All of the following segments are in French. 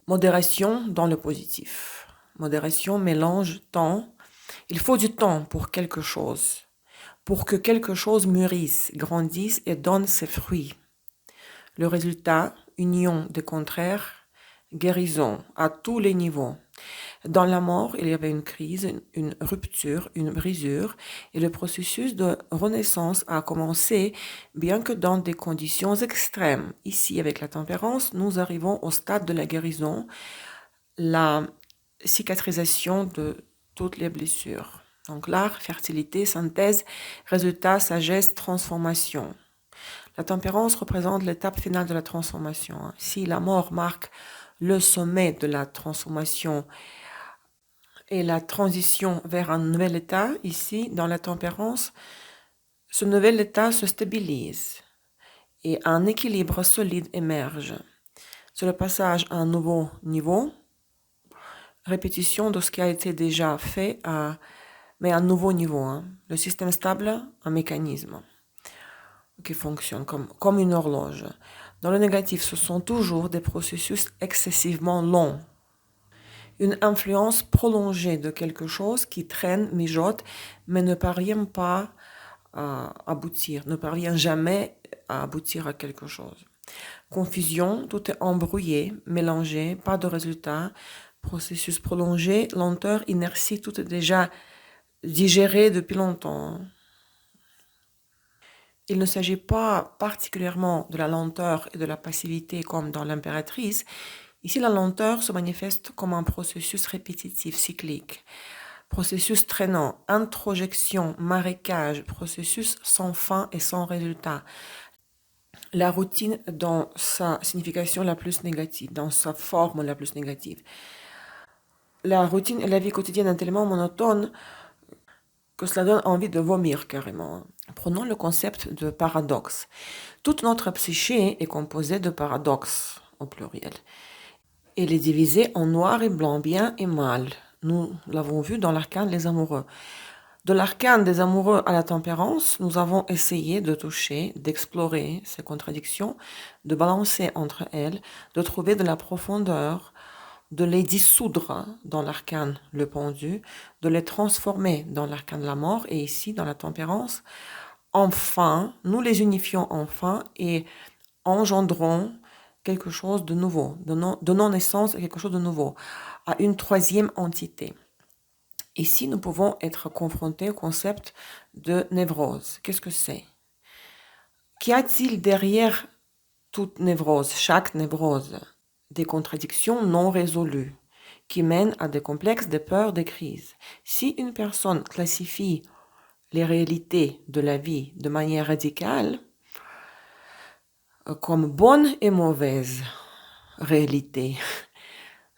Modération dans le positif. Modération mélange temps. Il faut du temps pour quelque chose, pour que quelque chose mûrisse, grandisse et donne ses fruits. Le résultat, union des contraires, guérison à tous les niveaux. Dans la mort, il y avait une crise, une rupture, une brisure, et le processus de renaissance a commencé, bien que dans des conditions extrêmes. Ici, avec la tempérance, nous arrivons au stade de la guérison, la cicatrisation de toutes les blessures. Donc l'art, fertilité, synthèse, résultat, sagesse, transformation. La tempérance représente l'étape finale de la transformation. Si la mort marque le sommet de la transformation et la transition vers un nouvel état, ici, dans la tempérance, ce nouvel état se stabilise et un équilibre solide émerge. C'est le passage à un nouveau niveau, répétition de ce qui a été déjà fait, mais à un nouveau niveau. Le système stable, un mécanisme qui fonctionne comme une horloge. Dans le négatif, ce sont toujours des processus excessivement longs. Une influence prolongée de quelque chose qui traîne, mijote, mais ne parvient pas à aboutir, ne parvient jamais à aboutir à quelque chose. Confusion, tout est embrouillé, mélangé, pas de résultat. Processus prolongé, lenteur, inertie, tout est déjà digéré depuis longtemps. Il ne s'agit pas particulièrement de la lenteur et de la passivité comme dans l'impératrice. Ici, la lenteur se manifeste comme un processus répétitif, cyclique. Processus traînant, introjection, marécage, processus sans fin et sans résultat. La routine dans sa signification la plus négative, dans sa forme la plus négative. La routine et la vie quotidienne est tellement monotone que cela donne envie de vomir carrément. Prenons le concept de paradoxe. Toute notre psyché est composée de paradoxes, au pluriel. Elle est divisée en noir et blanc, bien et mal. Nous l'avons vu dans l'arcane des amoureux. De l'arcane des amoureux à la tempérance, nous avons essayé de toucher, d'explorer ces contradictions, de balancer entre elles, de trouver de la profondeur, de les dissoudre dans l'arcane le pendu, de les transformer dans l'arcane de la mort et ici dans la tempérance. Enfin, nous les unifions enfin et engendrons quelque chose de nouveau, donnant naissance à quelque chose de nouveau, à une troisième entité. Ici, nous pouvons être confrontés au concept de névrose. Qu'est-ce que c'est? Qu'y a-t-il derrière toute névrose, chaque névrose? Des contradictions non résolues qui mènent à des complexes, des peurs, des crises. Si une personne classifie les réalités de la vie de manière radicale, comme bonne et mauvaise réalité,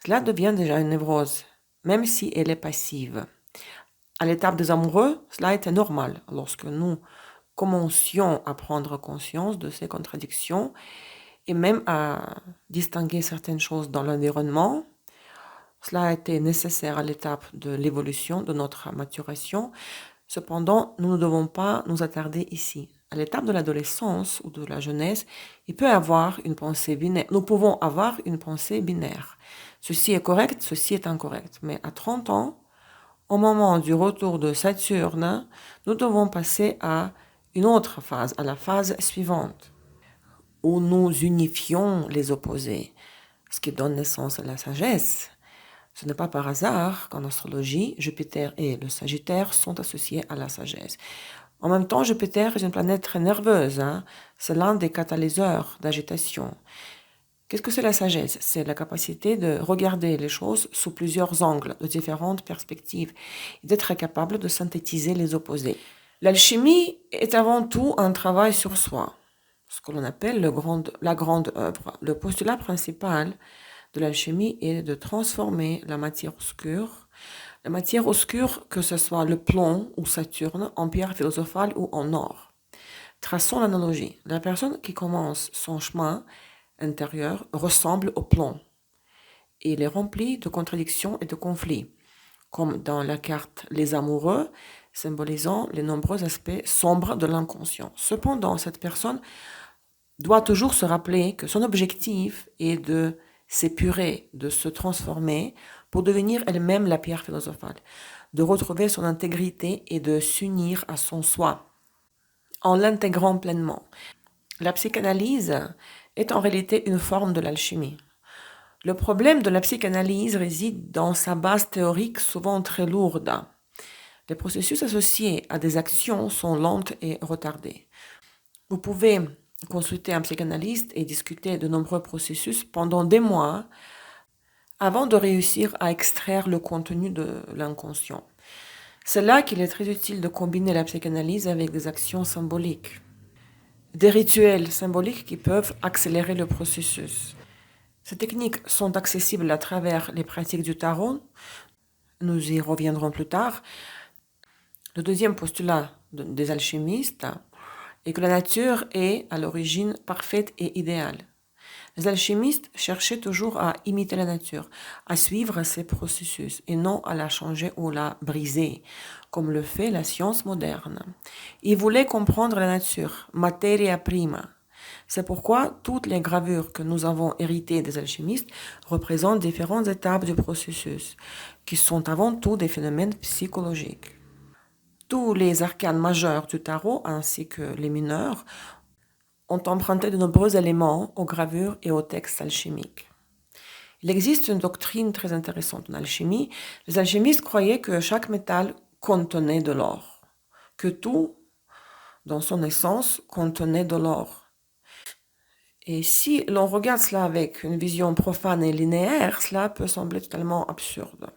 cela devient déjà une névrose, même si elle est passive. À l'étape des amoureux, cela était normal. Lorsque nous commencions à prendre conscience de ces contradictions et même à distinguer certaines choses dans l'environnement, cela a été nécessaire à l'étape de l'évolution, de notre maturation. Cependant, nous ne devons pas nous attarder ici. À l'étape de l'adolescence ou de la jeunesse, il peut y avoir une pensée binaire. Nous pouvons avoir une pensée binaire. Ceci est correct, ceci est incorrect. Mais à 30 ans, au moment du retour de Saturne, nous devons passer à une autre phase, à la phase suivante, où nous unifions les opposés, ce qui donne naissance à la sagesse. Ce n'est pas par hasard qu'en astrologie, Jupiter et le Sagittaire sont associés à la sagesse. En même temps, Jupiter est une planète très nerveuse. C'est l'un des catalyseurs d'agitation. Qu'est-ce que c'est la sagesse? C'est la capacité de regarder les choses sous plusieurs angles, de différentes perspectives, et d'être capable de synthétiser les opposés. L'alchimie est avant tout un travail sur soi, ce que l'on appelle la grande œuvre. Le postulat principal de l'alchimie est de transformer la matière obscure, que ce soit le plomb ou Saturne, en pierre philosophale ou en or. Traçons l'analogie. La personne qui commence son chemin intérieur ressemble au plomb. Il est rempli de contradictions et de conflits. comme dans la carte Les Amoureux, symbolisant les nombreux aspects sombres de l'inconscient. Cependant, cette personne doit toujours se rappeler que son objectif est de s'épurer, de se transformer pour devenir elle-même la pierre philosophale, de retrouver son intégrité et de s'unir à son soi en l'intégrant pleinement. La psychanalyse est en réalité une forme de l'alchimie. Le problème de la psychanalyse réside dans sa base théorique souvent très lourde. Les processus associés à des actions sont lentes et retardées. Vous pouvez consulter un psychanalyste et discuter de nombreux processus pendant des mois avant de réussir à extraire le contenu de l'inconscient. C'est là qu'il est très utile de combiner la psychanalyse avec des actions symboliques, des rituels symboliques qui peuvent accélérer le processus. Ces techniques sont accessibles à travers les pratiques du tarot. Nous y reviendrons plus tard. Le deuxième postulat des alchimistes est que la nature est à l'origine parfaite et idéale. Les alchimistes cherchaient toujours à imiter la nature, à suivre ses processus et non à la changer ou la briser, comme le fait la science moderne. Ils voulaient comprendre la nature, materia prima. C'est pourquoi toutes les gravures que nous avons héritées des alchimistes représentent différentes étapes du processus, qui sont avant tout des phénomènes psychologiques. Tous les arcanes majeurs du tarot, ainsi que les mineurs, ont emprunté de nombreux éléments aux gravures et aux textes alchimiques. Il existe une doctrine très intéressante en alchimie. Les alchimistes croyaient que chaque métal contenait de l'or, que tout, dans son essence, contenait de l'or. Et si l'on regarde cela avec une vision profane et linéaire, cela peut sembler totalement absurde.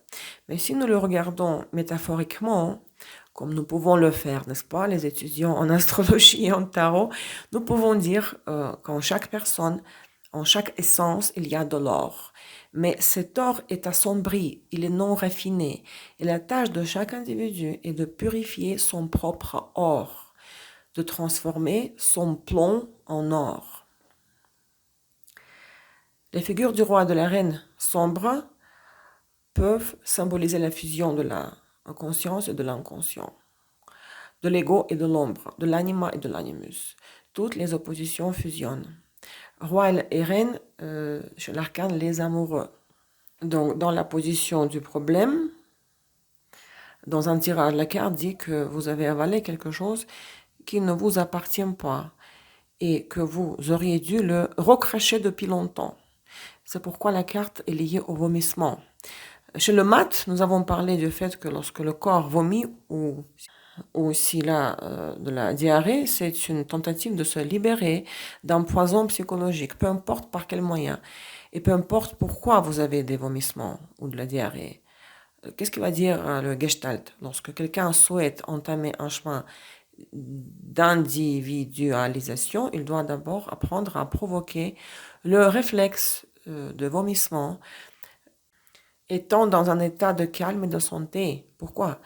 Mais si nous le regardons métaphoriquement, comme nous pouvons le faire, n'est-ce pas, les étudiants en astrologie et en tarot, nous pouvons dire qu'en chaque personne, en chaque essence, il y a de l'or. Mais cet or est assombri, il est non raffiné. Et la tâche de chaque individu est de purifier son propre or, de transformer son plomb en or. Les figures du roi et de la reine sombres peuvent symboliser la fusion de la conscience et de l'inconscient, de l'ego et de l'ombre, de l'anima et de l'animus. Toutes les oppositions fusionnent. Roi et reine, chez l'arcane, les amoureux. Donc, dans la position du problème, dans un tirage, la carte dit que vous avez avalé quelque chose qui ne vous appartient pas et que vous auriez dû le recracher depuis longtemps. C'est pourquoi la carte est liée au vomissement. Chez le mat, nous avons parlé du fait que lorsque le corps vomit ou s'il a de la diarrhée, c'est une tentative de se libérer d'un poison psychologique, peu importe par quel moyen. Et peu importe pourquoi vous avez des vomissements ou de la diarrhée. Qu'est-ce qu'il va dire le Gestalt? Lorsque quelqu'un souhaite entamer un chemin d'individualisation, il doit d'abord apprendre à provoquer le réflexe de vomissement étant dans un état de calme et de santé. Pourquoi?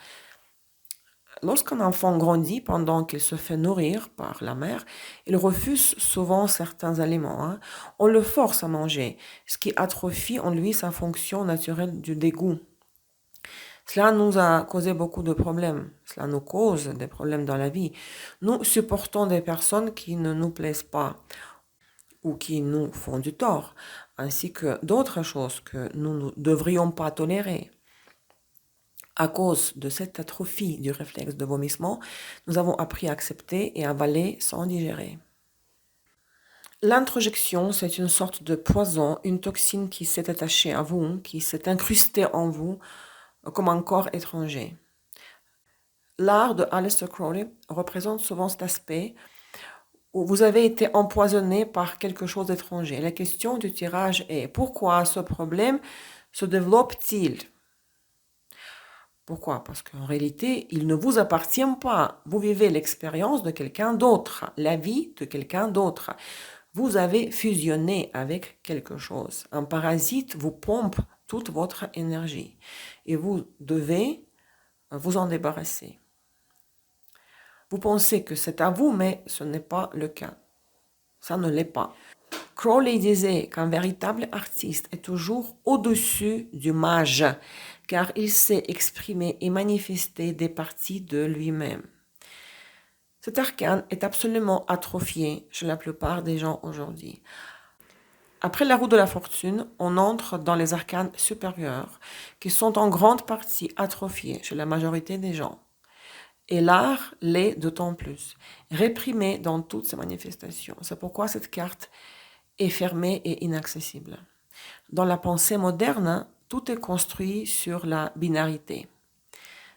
Lorsqu'un enfant grandit pendant qu'il se fait nourrir par la mère, il refuse souvent certains aliments. On le force à manger, ce qui atrophie en lui sa fonction naturelle du dégoût. Cela nous a causé beaucoup de problèmes. Cela nous cause des problèmes dans la vie. Nous supportons des personnes qui ne nous plaisent pas ou qui nous font du tort, ainsi que d'autres choses que nous ne devrions pas tolérer. À cause de cette atrophie du réflexe de vomissement, nous avons appris à accepter et avaler sans digérer. L'introjection, c'est une sorte de poison, une toxine qui s'est attachée à vous, qui s'est incrustée en vous comme un corps étranger. L'art de Aleister Crowley représente souvent cet aspect où vous avez été empoisonné par quelque chose d'étranger. La question du tirage est pourquoi ce problème se développe-t-il? Pourquoi? Parce qu'en réalité, il ne vous appartient pas. Vous vivez l'expérience de quelqu'un d'autre, la vie de quelqu'un d'autre. Vous avez fusionné avec quelque chose. Un parasite vous pompe toute votre énergie et vous devez vous en débarrasser. Vous pensez que c'est à vous, mais ce n'est pas le cas. Ça ne l'est pas. Crowley disait qu'un véritable artiste est toujours au-dessus du mage, car il sait exprimer et manifester des parties de lui-même. Cet arcane est absolument atrophié chez la plupart des gens aujourd'hui. Après la roue de la fortune, on entre dans les arcanes supérieurs, qui sont en grande partie atrophiés chez la majorité des gens. Et l'art l'est d'autant plus, réprimé dans toutes ses manifestations. C'est pourquoi cette carte est fermée et inaccessible. Dans la pensée moderne, tout est construit sur la binarité.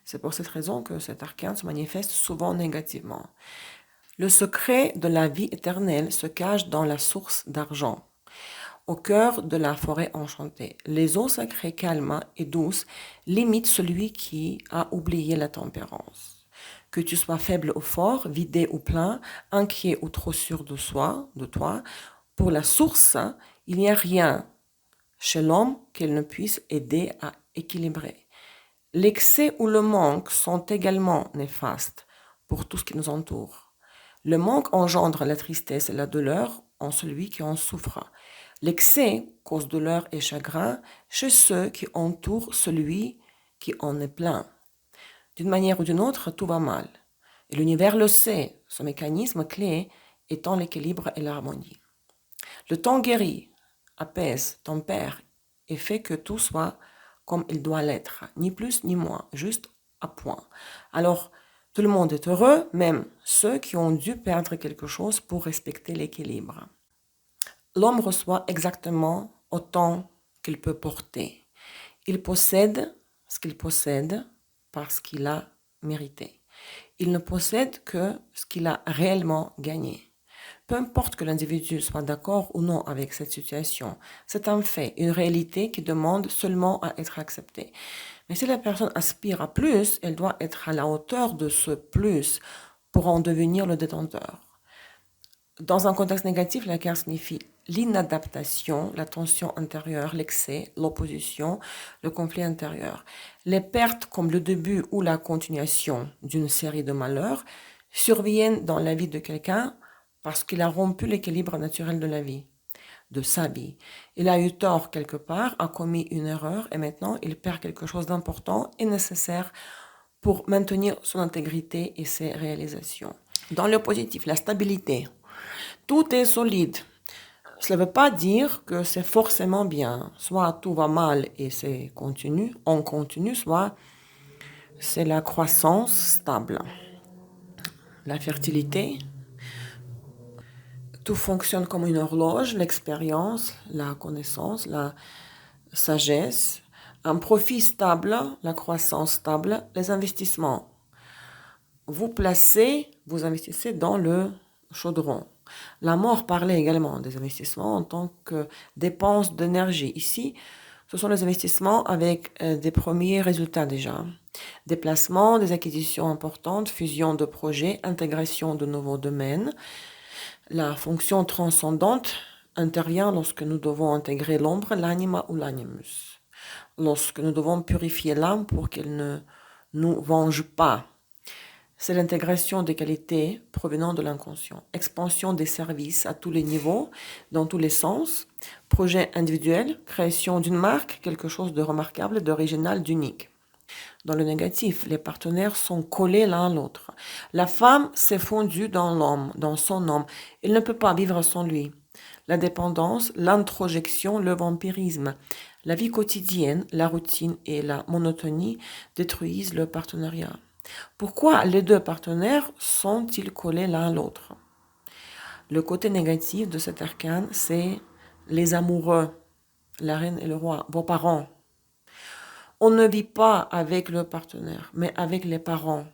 C'est pour cette raison que cet arcane se manifeste souvent négativement. Le secret de la vie éternelle se cache dans la source d'argent, au cœur de la forêt enchantée. Les eaux sacrées calmes et douces limitent celui qui a oublié la tempérance. Que tu sois faible ou fort, vidé ou plein, inquiet ou trop sûr de toi, pour la source, il n'y a rien chez l'homme qu'elle ne puisse aider à équilibrer. L'excès ou le manque sont également néfastes pour tout ce qui nous entoure. Le manque engendre la tristesse et la douleur en celui qui en souffre. L'excès cause douleur et chagrin chez ceux qui entourent celui qui en est plein. D'une manière ou d'une autre, tout va mal. Et l'univers le sait, son mécanisme clé étant l'équilibre et l'harmonie. Le temps guérit, apaise, tempère et fait que tout soit comme il doit l'être, ni plus ni moins, juste à point. Alors, tout le monde est heureux, même ceux qui ont dû perdre quelque chose pour respecter l'équilibre. L'homme reçoit exactement autant qu'il peut porter. Il possède ce qu'il possède parce qu'il a mérité. Il ne possède que ce qu'il a réellement gagné. Peu importe que l'individu soit d'accord ou non avec cette situation, c'est un fait, une réalité qui demande seulement à être acceptée. Mais si la personne aspire à plus, elle doit être à la hauteur de ce plus pour en devenir le détenteur. Dans un contexte négatif, la carte signifie l'inadaptation, la tension intérieure, l'excès, l'opposition, le conflit intérieur. Les pertes comme le début ou la continuation d'une série de malheurs surviennent dans la vie de quelqu'un parce qu'il a rompu l'équilibre naturel de la vie, de sa vie. Il a eu tort quelque part, a commis une erreur et maintenant il perd quelque chose d'important et nécessaire pour maintenir son intégrité et ses réalisations. Dans le positif, la stabilité. Tout est solide. Cela ne veut pas dire que c'est forcément bien. Soit tout va mal et c'est continu, on continue, soit c'est la croissance stable. La fertilité, tout fonctionne comme une horloge, l'expérience, la connaissance, la sagesse, un profit stable, la croissance stable, les investissements. Vous investissez dans le chaudron. La mort parlait également des investissements en tant que dépense d'énergie. Ici, ce sont les investissements avec des premiers résultats déjà. Déplacement, des acquisitions importantes, fusion de projets, intégration de nouveaux domaines. La fonction transcendante intervient lorsque nous devons intégrer l'ombre, l'anima ou l'animus. Lorsque nous devons purifier l'âme pour qu'elle ne nous venge pas. C'est l'intégration des qualités provenant de l'inconscient. Expansion des services à tous les niveaux, dans tous les sens. Projet individuel, création d'une marque, quelque chose de remarquable, d'original, d'unique. Dans le négatif, les partenaires sont collés l'un à l'autre. La femme s'est fondue dans l'homme, dans son homme. Elle ne peut pas vivre sans lui. La dépendance, l'introjection, le vampirisme. La vie quotidienne, la routine et la monotonie détruisent le partenariat. Pourquoi les deux partenaires sont-ils collés l'un à l'autre? Le côté négatif de cet arcane, c'est les amoureux, la reine et le roi, vos parents. On ne vit pas avec le partenaire, mais avec les parents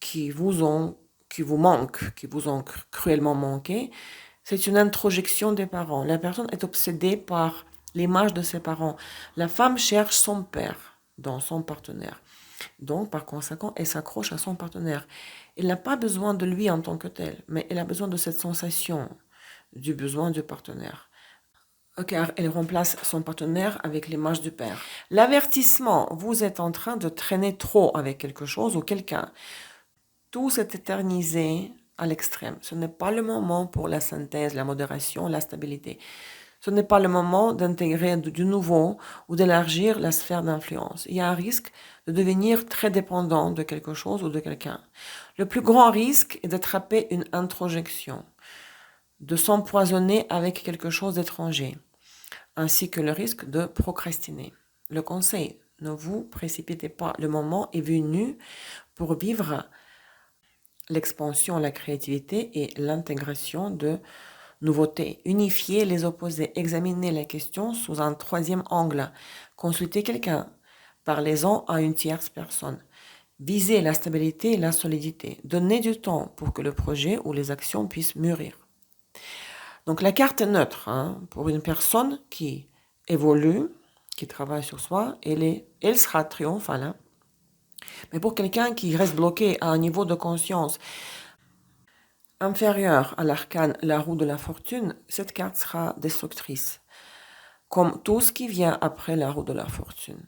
qui vous manquent, qui vous ont cruellement manqué. C'est une introjection des parents. La personne est obsédée par l'image de ses parents. La femme cherche son père dans son partenaire. Donc, par conséquent, elle s'accroche à son partenaire. Elle n'a pas besoin de lui en tant que tel, mais elle a besoin de cette sensation du besoin du partenaire. Car elle remplace son partenaire avec l'image du père. L'avertissement, vous êtes en train de traîner trop avec quelque chose ou quelqu'un. Tout s'est éternisé à l'extrême. Ce n'est pas le moment pour la synthèse, la modération, la stabilité. Ce n'est pas le moment d'intégrer du nouveau ou d'élargir la sphère d'influence. Il y a un risque de devenir très dépendant de quelque chose ou de quelqu'un. Le plus grand risque est d'attraper une introjection, de s'empoisonner avec quelque chose d'étranger, ainsi que le risque de procrastiner. Le conseil, ne vous précipitez pas. Le moment est venu pour vivre l'expansion, la créativité et l'intégration de nouveautés. Unifier les opposés, examiner la question sous un troisième angle, consulter quelqu'un, parlez-en à une tierce personne. Viser la stabilité et la solidité. Donner du temps pour que le projet ou les actions puissent mûrir. Donc la carte est neutre pour une personne qui évolue, qui travaille sur soi, elle sera triomphale. Mais pour quelqu'un qui reste bloqué à un niveau de conscience inférieur à l'arcane, la roue de la fortune, cette carte sera destructrice, comme tout ce qui vient après la roue de la fortune.